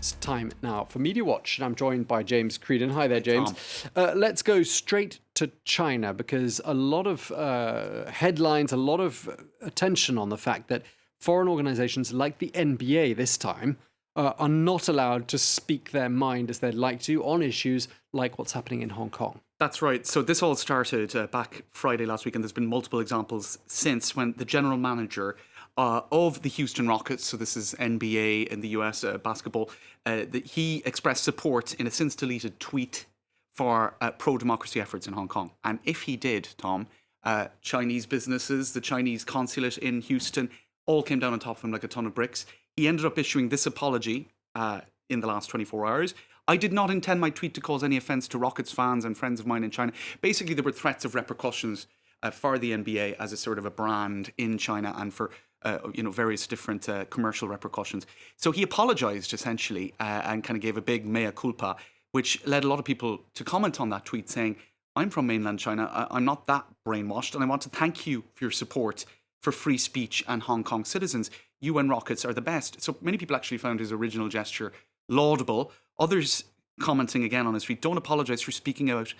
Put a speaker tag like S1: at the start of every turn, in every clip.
S1: It's time now for Media Watch, and I'm joined by James Creedon. Hi there, James.
S2: Tom.
S1: Let's go straight to China, because a lot of headlines, a lot of attention on the fact that foreign organizations like the NBA this time are not allowed to speak their mind as they'd like to on issues like what's happening in Hong Kong.
S2: That's right. So this all started back Friday last week, and there's been multiple examples since, when the general manager of the Houston Rockets, so this is NBA in the US basketball, he expressed support in a since deleted tweet for pro-democracy efforts in Hong Kong. And if he did, Tom, Chinese businesses, the Chinese consulate in Houston, all came down on top of him like a ton of bricks. He ended up issuing this apology in the last 24 hours. I did not intend my tweet to cause any offense to Rockets fans and friends of mine in China. Basically, there were threats of repercussions for the NBA as a sort of a brand in China, and for various different commercial repercussions. So he apologized essentially and kind of gave a big mea culpa, which led a lot of people to comment on that tweet saying, "I'm from mainland China. I'm not that brainwashed, and I want to thank you for your support for free speech and Hong Kong citizens. You and Rockets are the best." So many people actually found his original gesture laudable. Others commenting again on his tweet, "Don't apologize for speaking out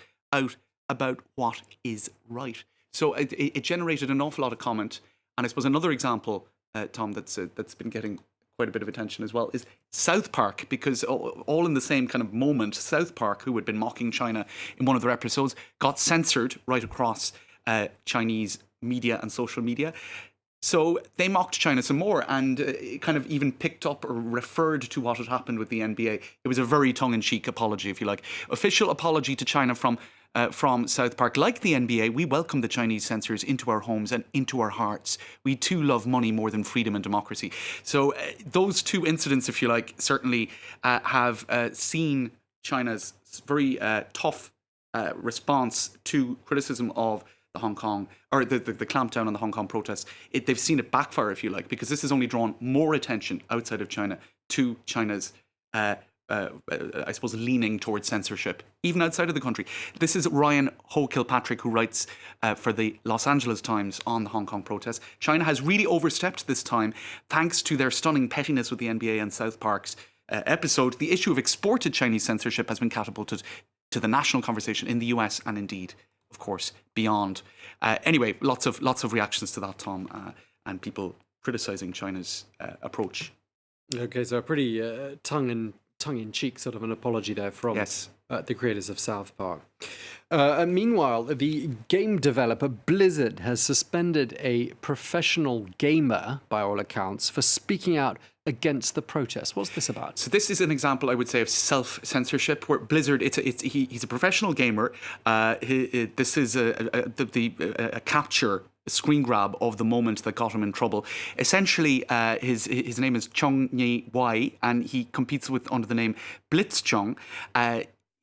S2: about what is right." So it generated an awful lot of comment. And I suppose another example, Tom, that's been getting quite a bit of attention as well, is South Park, because all in the same kind of moment, South Park, who had been mocking China in one of their episodes, got censored right across Chinese media and social media. So they mocked China some more, and kind of even picked up or referred to what had happened with the NBA. It was a very tongue-in-cheek apology, if you like. Official apology to China from South Park. Like the NBA, we welcome the Chinese censors into our homes and into our hearts. We too love money more than freedom and democracy. So those two incidents, if you like, certainly have seen China's very tough response to criticism of the Hong Kong, or the clampdown on the Hong Kong protests. They've seen it backfire, if you like, because this has only drawn more attention outside of China to China's I suppose, leaning towards censorship, even outside of the country. This is Ryan Ho Kilpatrick, who writes for the Los Angeles Times on the Hong Kong protests. China has really overstepped this time, thanks to their stunning pettiness with the NBA and South Park's episode. The issue of exported Chinese censorship has been catapulted to the national conversation in the US and indeed, of course, beyond. Anyway, lots of reactions to that, Tom, and people criticizing China's approach.
S1: Okay, so a pretty tongue-in-cheek sort of an apology there from the creators of South Park. Meanwhile, the game developer Blizzard has suspended a professional gamer, by all accounts, for speaking out against the protests. What's this about?
S2: So this is an example, I would say, of self-censorship, where Blizzard, he's a professional gamer. This is a capture, a screen grab of the moment that got him in trouble. Essentially, his name is Chung Yi Wai, and he competes under the name Blitzchung.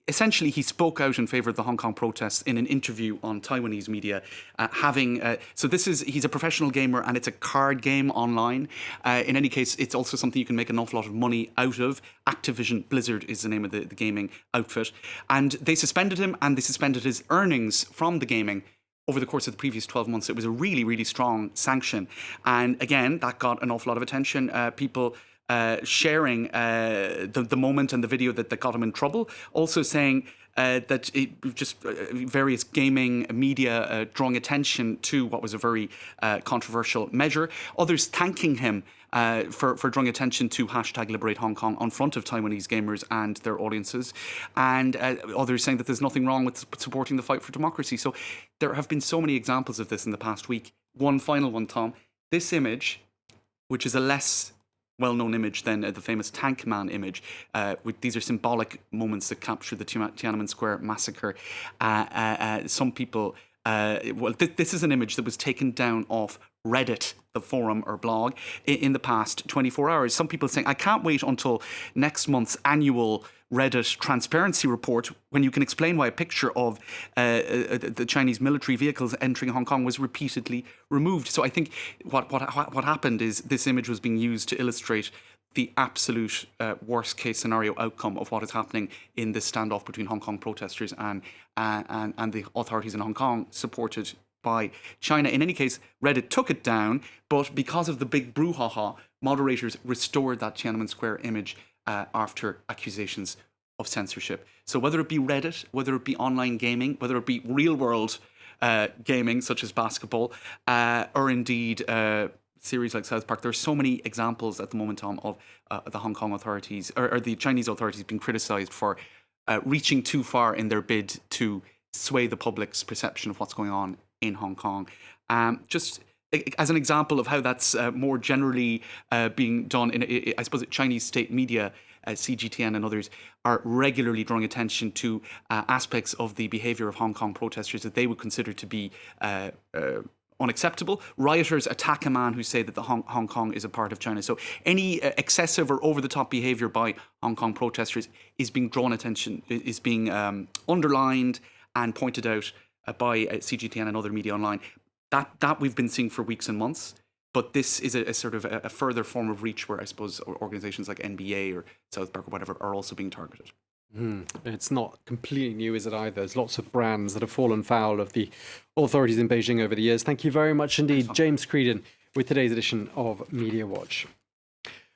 S2: Essentially, he spoke out in favor of the Hong Kong protests in an interview on Taiwanese media, he's a professional gamer, and it's a card game online. In any case, it's also something you can make an awful lot of money out of. Activision Blizzard is the name of the gaming outfit. And they suspended him, and they suspended his earnings from the gaming over the course of the previous 12 months. It was a really, really strong sanction. And again, that got an awful lot of attention. People sharing the moment and the video that got him in trouble. Also saying that various gaming media drawing attention to what was a very controversial measure. Others thanking him for drawing attention to #LiberateHongKong on front of Taiwanese gamers and their audiences, and others saying that there's nothing wrong with supporting the fight for democracy. So there have been so many examples of this in the past week. One final one, Tom. This image, which is a less well-known image than the famous Tank Man image. These are symbolic moments that capture the Tiananmen Square massacre. Some people... this is an image that was taken down off Reddit, the forum or blog, in the past 24 hours. Some people saying, "I can't wait until next month's annual Reddit transparency report, when you can explain why a picture of the Chinese military vehicles entering Hong Kong was repeatedly removed." So I think what happened is this image was being used to illustrate the absolute worst case scenario outcome of what is happening in this standoff between Hong Kong protesters and the authorities in Hong Kong, supported by China. In any case, Reddit took it down, but because of the big brouhaha, moderators restored that Tiananmen Square image after accusations of censorship. So whether it be Reddit, whether it be online gaming, whether it be real world gaming such as basketball, or indeed series like South Park, there are so many examples at the moment, Tom, of the Hong Kong authorities or the Chinese authorities being criticized for reaching too far in their bid to sway the public's perception of what's going on in Hong Kong. Just as an example of how that's more generally being done in, I suppose, Chinese state media, CGTN and others are regularly drawing attention to aspects of the behavior of Hong Kong protesters that they would consider to be unacceptable. Rioters attack a man who say that the Hong Kong is a part of China. So any excessive or over-the-top behavior by Hong Kong protesters is being drawn attention, is being underlined and pointed out by CGTN and other media online. That we've been seeing for weeks and months. But this is a sort of a further form of reach where I suppose organizations like NBA or South Park or whatever are also being targeted.
S1: It's not completely new, is it either? There's lots of brands that have fallen foul of the authorities in Beijing over the years. Thank you very much indeed, James Creedon, with today's edition of Media Watch.